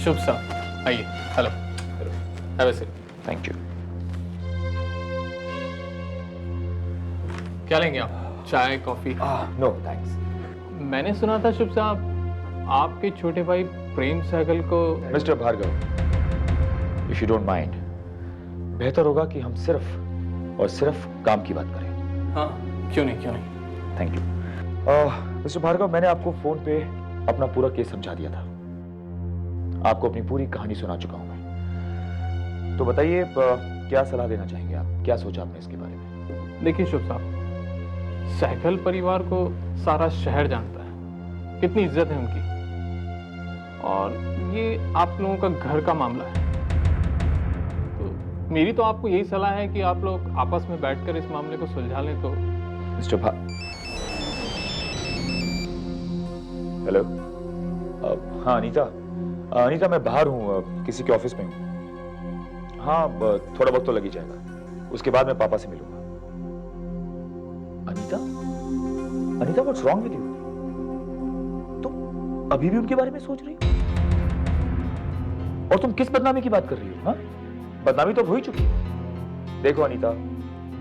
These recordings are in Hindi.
शुभ साहब आइए। Hello have a seat. Thank you. क्या लेंगे आप? चाय कॉफी? No thanks. मैंने सुना था शुभ साहब आपके छोटे भाई प्रेम सहगल को। Mister Bhargav, if you don't mind, बेहतर होगा कि हम सिर्फ और सिर्फ काम की बात करें। हाँ क्यों नहीं, क्यों नहीं। Thank you. मिस्टर भार्गव, मैंने आपको फोन पे अपना पूरा केस समझा दिया था। आपको अपनी पूरी कहानी सुना चुका हूं मैं। तो बताइए क्या सलाह देना चाहेंगे आप? क्या सोचा आपने इसके बारे में? देखिए शुभ साहब, सहगल परिवार को सारा शहर जानता है, कितनी इज्जत है उनकी, और ये आप लोगों का घर का मामला है। तो मेरी तो आपको यही सलाह है कि आप लोग आपस में बैठकर इस मामले को सुलझा लें। तो मिस्टर हेलो। हाँ अनीता, अनीता मैं बाहर हूँ, किसी के ऑफिस में हूँ। हाँ थोड़ा वक्त तो लग ही जाएगा, उसके बाद मैं पापा से मिलूंगा। Anita, Anita what's wrong with you? तुम अभी भी उनके बारे में सोच रही हो? और तुम किस बदनामी की बात कर रही हो? हाँ, बदनामी तो हो ही चुकी है। देखो अनीता,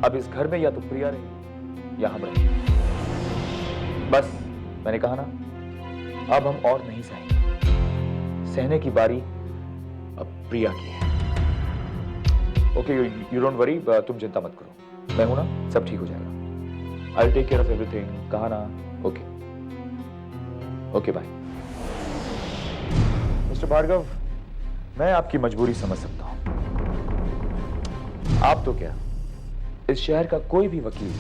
अब इस घर में या तो प्रिया रहे या हम रहे। बस मैंने कहा ना, अब हम और नहीं सहेंगे। सहने की बारी अब प्रिया की है। ओके यू डोंट वरी, तुम चिंता मत करो, मैं हूं ना, सब ठीक हो जाएगा। I take care of everything, कहा ना? Okay okay bye. Mister Bhargav, मैं आपकी मजबूरी समझ सकता हूं। आप तो क्या, इस शहर का कोई भी वकील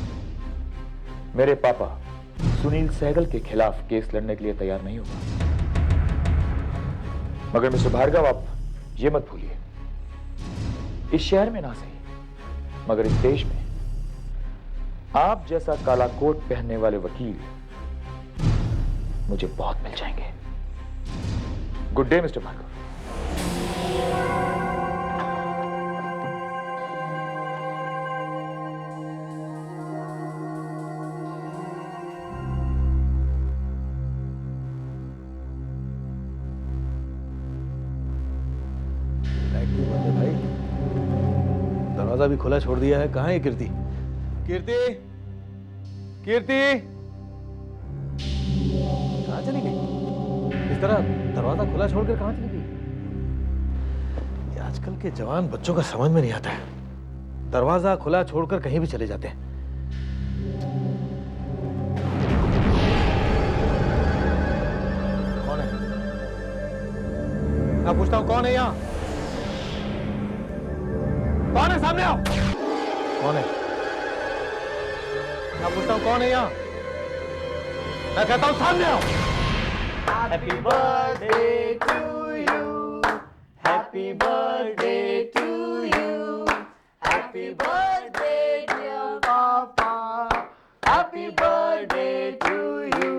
मेरे पापा सुनील सहगल के खिलाफ केस लड़ने के लिए तैयार नहीं होगा। मगर मिस्टर भार्गव, आप ये मत भूलिए, इस शहर में ना सही मगर इस देश में आप जैसा काला कोट पहनने वाले वकील मुझे बहुत मिल जाएंगे। Good day mister Bhargav. भाई दरवाजा भी खुला छोड़ दिया है। कहां है कीर्ति? कीर्ति, कीर्ति कहां चली गई? इस तरह दरवाजा खुला छोड़कर कहां चली गई? ये आजकल के जवान बच्चों का समझ में नहीं आता है, दरवाजा खुला छोड़कर कहीं भी चले जाते हैं। कौन है? मैं पूछता हूं कौन है यहां? कौन है? सामने आओ। कौन है? मैं पूछता हूं कौन है यहां? मैं कहता हूं सामने आओ। Happy birthday to you. Happy birthday to you. Happy birthday dear Papa. Happy birthday to you.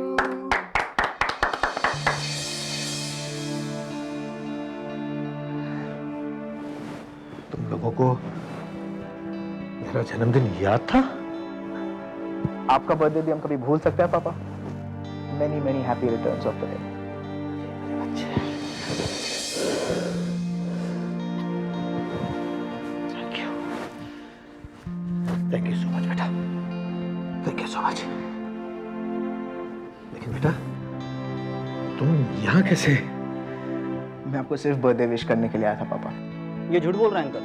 तुम लोगों को मेरा जन्मदिन याद था? आपका बर्थडे भी हम कभी भूल सकते हैं पापा? Many many happy returns of the day. Thank you so much बेटा, थैंक यू सो मच। लेकिन बेटा तुम यहाँ कैसे? मैं आपको सिर्फ बर्थडे विश करने के लिए आया था पापा। ये झूठ बोल रहा है अंकल।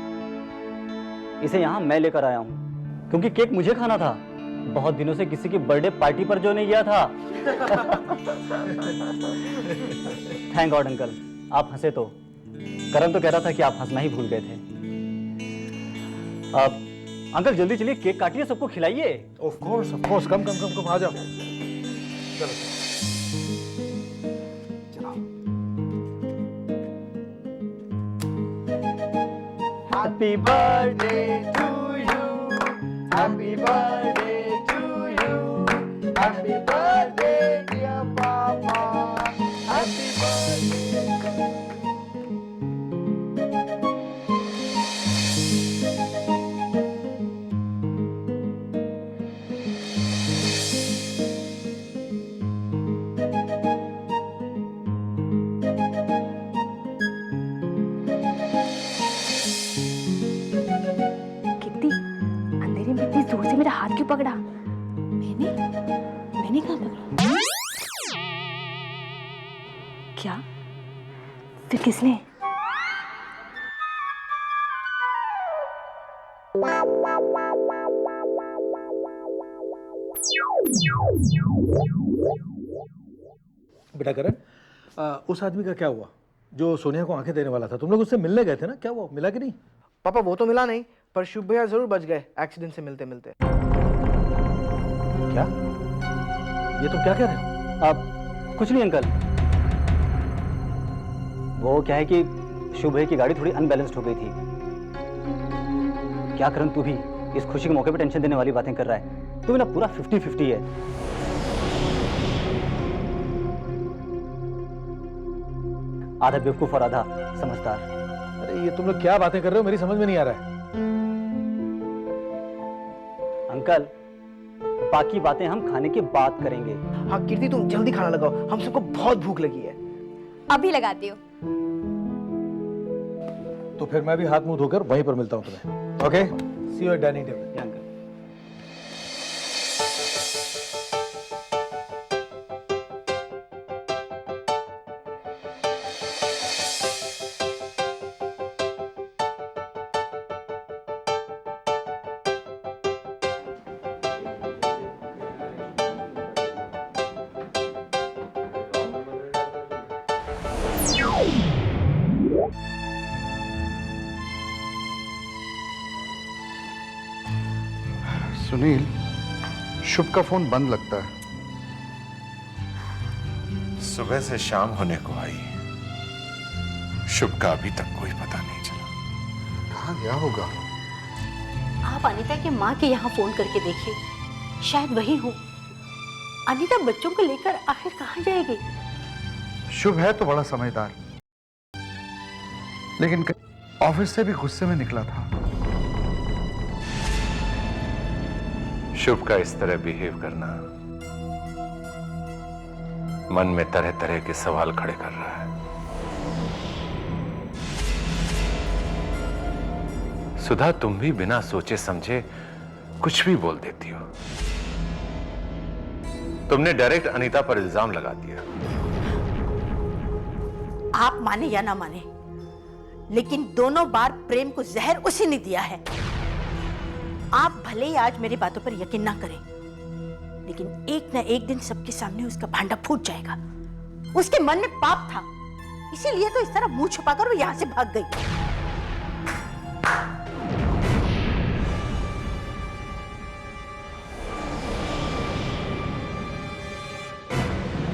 इसे यहाँ मैं लेकर आया हूँ क्योंकि केक मुझे खाना था। बहुत दिनों से किसी की बर्थडे पार्टी पर जो नहीं गया था। थैंक गॉड अंकल, आप हंसे तो। करण तो कह रहा था कि आप हंसना ही भूल गए थे। अब अंकल जल्दी चलिए, केक काटिए, सबको खिलाइए। ऑफ कोर्स कम कम कम कम आ जाओ। चलो चलो। Happy birthday to you, happy birthday to you, happy birthday dear पापा, हैप्पी बर्थडे। हाथ क्यों पकड़ा? मैंने कहाँ पकड़ा? क्या? फिर किसने? बेटा करण, उस आदमी का क्या हुआ जो सोनिया को आंखें देने वाला था? तुम लोग उससे मिलने गए थे ना, क्या हुआ, मिला कि नहीं? पापा वो तो मिला नहीं, पर शुभ भैया जरूर बच गए एक्सीडेंट से मिलते मिलते। क्या? ये तुम क्या कह रहे हो? अब कुछ नहीं अंकल, वो क्या है कि शुभ भैया की गाड़ी थोड़ी अनबैलेंस्ड हो गई थी। क्या करण, तू भी इस खुशी के मौके पे टेंशन देने वाली बातें कर रहा है? तू मेरा पूरा 50-50 है। आधा बेवकूफ और आधा समझदार। अरे ये तुम लोग क्या बातें कर रहे हो, मेरी समझ में नहीं आ रहा है। अंकल, बाकी बातें हम खाने के बाद करेंगे। हाँ कीर्ति तुम जल्दी खाना लगाओ, हम सबको बहुत भूख लगी है। अभी लगाती हूँ। तो फिर मैं भी हाथ मुंह धोकर वहीं पर मिलता हूँ तुम्हें। Okay, see you at dining table. Uncle, Sunil, Shubh का फोन बंद लगता है। सुबह से शाम होने को आई, शुभ का अभी तक कोई पता नहीं चला। कहाँ गया होगा? आप अनीता के माँ के यहाँ फोन करके देखिए, शायद वही हो। अनीता बच्चों को लेकर आखिर कहाँ जाएगी? शुभ है तो बड़ा समझदार, लेकिन ऑफिस से भी गुस्से में निकला था। शुभ का इस तरह बिहेव करना मन में तरह तरह के सवाल खड़े कर रहा है। सुधा, तुम भी बिना सोचे समझे कुछ भी बोल देती हो। तुमने डायरेक्ट अनीता पर इल्जाम लगा दिया। आप माने या ना माने, लेकिन दोनों बार प्रेम को जहर उसी ने दिया है। आप भले ही आज मेरी बातों पर यकीन ना करें, लेकिन एक ना एक दिन सबके सामने उसका भांडा फूट जाएगा। उसके मन में पाप था, इसीलिए तो इस तरह मुंह छुपाकर वो यहां से भाग गई।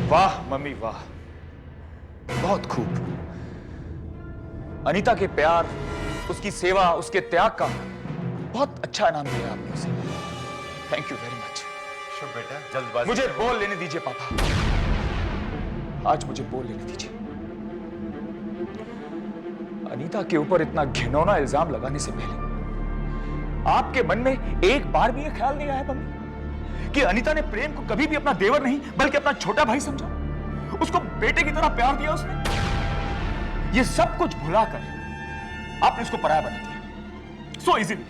वाह मम्मी वाह, बहुत खूब। अनीता के प्यार, उसकी सेवा, उसके त्याग का बहुत अच्छा इनाम दिया आपने उसे। Thank you very much. Shubh बेटा, जल्दबाजी मुझे बोल लेने दीजिए पापा, आज मुझे बोल लेने दीजिए। अनीता के ऊपर इतना घिनौना इल्जाम लगाने से पहले आपके मन में एक बार भी यह ख्याल नहीं आया मम्मी कि अनीता ने प्रेम को कभी भी अपना देवर नहीं बल्कि अपना छोटा भाई समझा, उसको बेटे की तरह प्यार दिया उसने। ये सब कुछ भुलाकर आपने उसको पराया बना दिया, सो इजीली।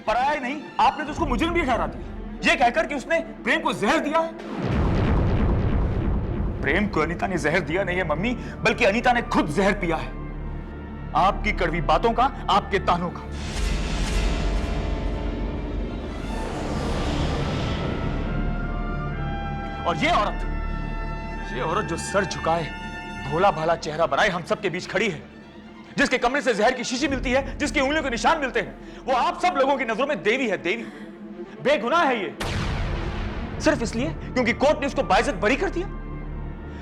पराया ही नहीं, आपने तो उसको मुजरिम भी ठहरा दिया, ये कहकर कि उसने प्रेम को जहर दिया है। प्रेम को अनीता ने जहर दिया नहीं है मम्मी, बल्कि अनीता ने खुद जहर पिया है, आपकी कड़वी बातों का, आपके तानों का। और ये औरत जो सर झुकाए, भोला भाला चेहरा बनाए हम सब के बीच खड़ी है, जिसके कमरे से जहर की शीशी मिलती है, जिसकी उंगलियों के निशान मिलते हैं, वो आप सब लोगों की नजरों में देवी है। देवी बेगुनाह है ये, सिर्फ इसलिए क्योंकि कोर्ट ने उसको बाइज्जत बरी कर दिया।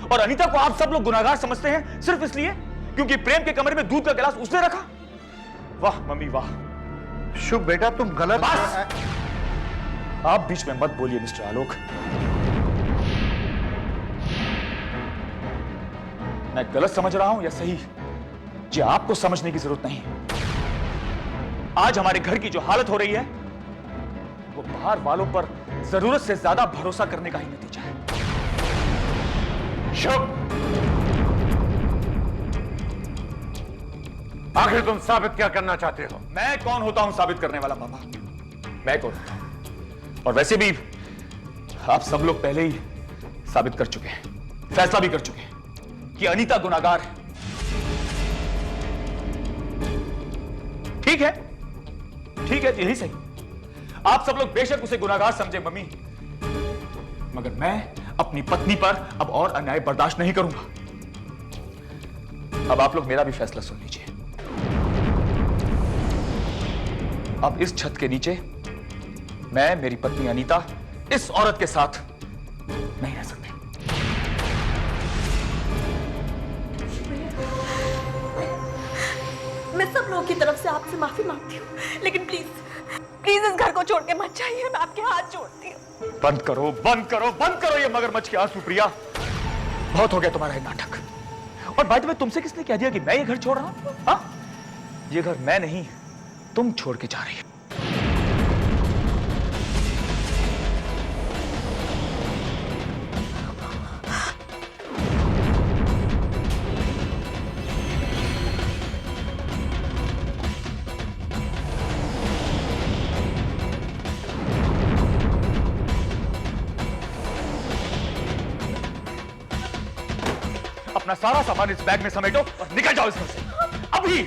और अनीता को आप सब लोग गुनाहगार समझते हैं सिर्फ इसलिए क्योंकि प्रेम के कमरे में दूध का गिलास उसने रखा। वाह मम्मी वाह। शुभ बेटा, तुम गलत। बस! आप बीच में मत बोलिए मिस्टर आलोक। मैं गलत समझ रहा हूं या सही, जी आपको समझने की जरूरत नहीं। आज हमारे घर की जो हालत हो रही है, वो बाहर वालों पर जरूरत से ज्यादा भरोसा करने का ही नतीजा है। शुभ, आखिर तुम साबित क्या करना चाहते हो? मैं कौन होता हूं साबित करने वाला पापा? मैं कौन होता हूं? और वैसे भी आप सब लोग पहले ही साबित कर चुके हैं, फैसला भी कर चुके हैं कि अनीता गुनाहगार है। ठीक है, यही सही। आप सब लोग बेशक उसे गुनाहगार समझे मम्मी, मगर मैं अपनी पत्नी पर अब और अन्याय बर्दाश्त नहीं करूंगा। अब आप लोग मेरा भी फैसला सुन लीजिए। अब इस छत के नीचे मैं, मेरी पत्नी अनीता इस औरत के साथ नहीं रह सकते। मैं सब लोगों की तरफ से आपसे माफी मांगती हूँ, लेकिन प्लीज प्लीज इस घर को छोड़ के मत जाइए, मैं आपके हाथ जोड़ती हूँ। बंद करो, बंद करो, बंद करो ये मगरमच्छ के आंसू प्रिया। बहुत हो गया तुम्हारा ये नाटक। और बाय द वे, तुमसे किसने कह दिया कि मैं ये घर छोड़ रहा हूं? हाँ? ये घर मैं नहीं, तुम छोड़ के जा रही हो। अपना सारा सामान इस बैग में समेटो और निकल जाओ इस घर से अभी।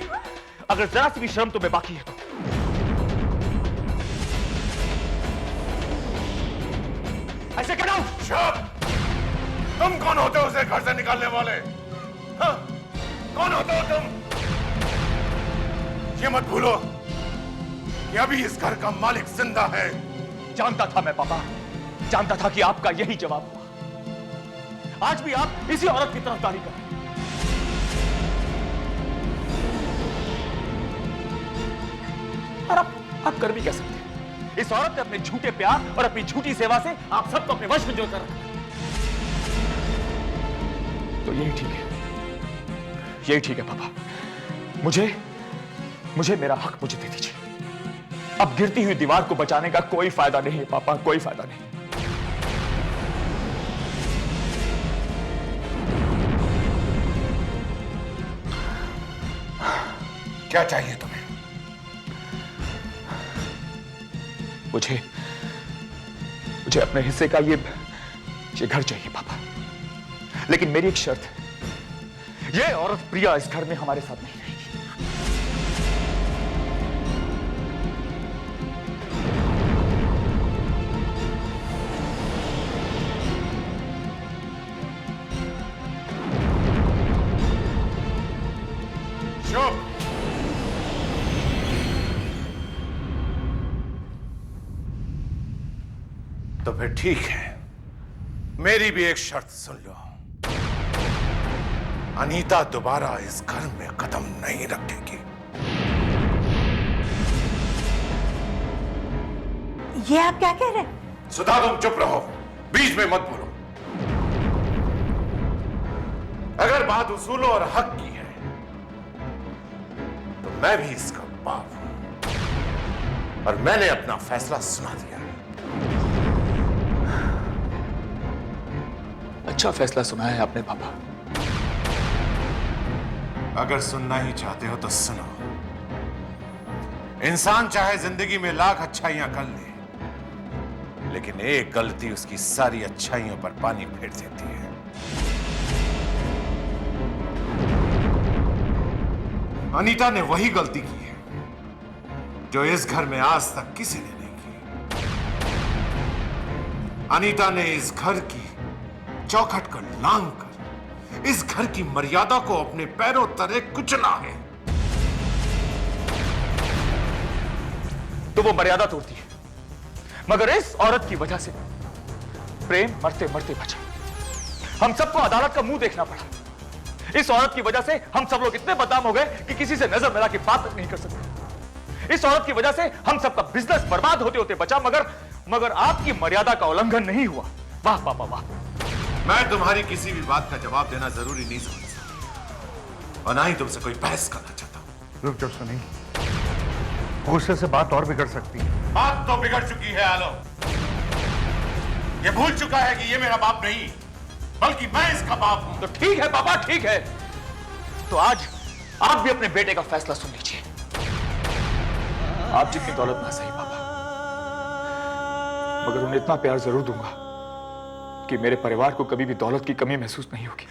अगर जरा सी भी शर्म तुम्हें बाकी है तो। ऐसे कर दो। तुम कौन होते हो उसे घर से निकालने वाले? हाँ? कौन होते हो तुम? ये मत भूलो कि अभी इस घर का मालिक जिंदा है। जानता था मैं पापा, जानता था कि आपका यही जवाब हुआ। आज भी आप इसी औरत की तरफदारी कर रहे हैं। और आप कर भी क्या सकते हैं? इस औरत ने अपने झूठे प्यार और अपनी झूठी सेवा से आप सबको अपने वश में जो कर रखा है। तो यही ठीक है, यही ठीक है पापा। मुझे मेरा हक मुझे दे दीजिए। अब गिरती हुई दीवार को बचाने का कोई फायदा नहीं है पापा, कोई फायदा नहीं। क्या चाहिए तुम्हें? मुझे अपने हिस्से का ये घर चाहिए पापा, लेकिन मेरी एक शर्त है, ये औरत प्रिया इस घर में हमारे साथ नहीं रहेगी। चुप। तो फिर ठीक है, मेरी भी एक शर्त सुन लो। अनीता दोबारा इस घर में कदम नहीं रखेगी। ये आप क्या कह रहे हैं? सुधा, तुम चुप रहो, बीच में मत बोलो। अगर बात उसूलों और हक की है तो मैं भी इसका बाप हूं और मैंने अपना फैसला सुना दिया है। अच्छा फैसला सुना है आपने पापा। अगर सुनना ही चाहते हो तो सुनो। इंसान चाहे जिंदगी में लाख अच्छाइयां कर ले, लेकिन एक गलती उसकी सारी अच्छाइयों पर पानी फेर देती है। अनीता ने वही गलती की है जो इस घर में आज तक किसी ने नहीं की। अनीता ने इस घर की चौखट कर लांग कर इस घर की मर्यादा को अपने पैरों तले कुचला है। तो वो मर्यादा तोड़ती है, मगर इस औरत की वजह से प्रेम मरते मरते बचा। हम सबको अदालत का मुंह देखना पड़ा। इस औरत की वजह से हम सब लोग इतने बदनाम हो गए कि किसी से नजर मिला के बात तक नहीं कर सकते। इस औरत की वजह से हम सबका बिजनेस बर्बाद होते होते बचा, मगर आपकी मर्यादा का उल्लंघन नहीं हुआ। वाह पापा वाह। मैं तुम्हारी किसी भी बात का जवाब देना जरूरी नहीं समझता और ना ही तुमसे कोई बहस करना चाहता हूं। रुक जाओ सनी, गुस्से से बात और बिगड़ सकती है। बात तो बिगड़ चुकी है आलोक। ये भूल चुका है कि ये मेरा बाप नहीं बल्कि मैं इसका बाप हूं। तो ठीक है पापा, ठीक है। तो आज आप भी अपने बेटे का फैसला सुन लीजिए। आप जितनी दौलत ना सही पापा, मगर उन्हें इतना प्यार जरूर दूंगा कि मेरे परिवार को कभी भी दौलत की कमी महसूस नहीं होगी।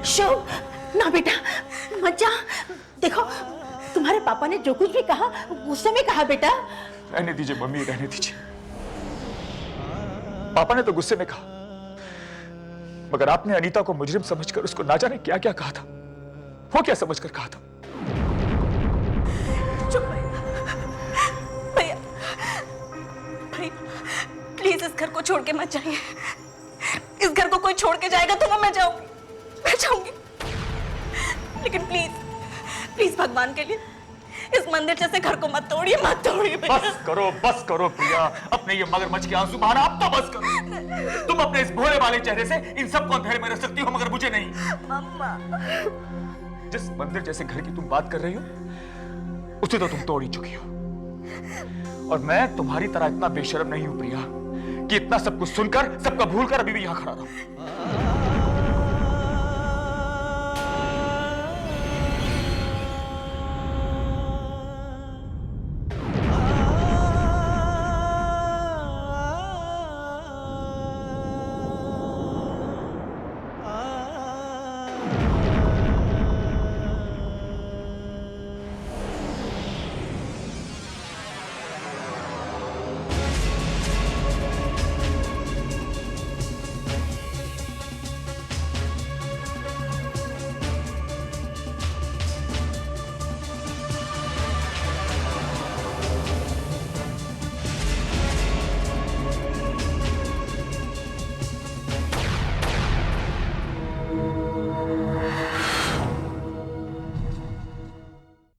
शुभ, ना बेटा, मत जा। देखो, तुम्हारे पापा ने जो कुछ भी कहा गुस्से में कहा बेटा। रहने दीजिए मम्मी, रहने दीजिए। पापा ने तो गुस्से में कहा, मगर आपने अनीता को मुजरिम समझकर उसको ना जाने क्या क्या कहा था। वो क्या समझकर कहा था? चुप भैया, भैया प्लीज इस घर को छोड़ के मत जाइए। इस घर को कोई छोड़ के जाएगा तो मैं जाऊंगी, लेकिन प्लीज प्लीज भगवान के लिए इस मंदिर जैसे घर को मत तोड़िए भैया। बस करो प्रिया, अपने ये मगरमच्छ के आंसू बहाना अब तो बस करो। तुम अपने इस भोले वाले चेहरे से इन सबको अंधेरे में रख सकती हो, मगर मुझे नहीं। मम्मा, जिस मंदिर जैसे घर की तुम बात कर रही हो उसे तो तुम तोड़ ही चुकी हो, और मैं तुम्हारी तरह इतना बेशर्म नहीं हूं प्रिया कि इतना सब कुछ सुनकर, सबका भूलकर अभी भी यहां खड़ा रहूं।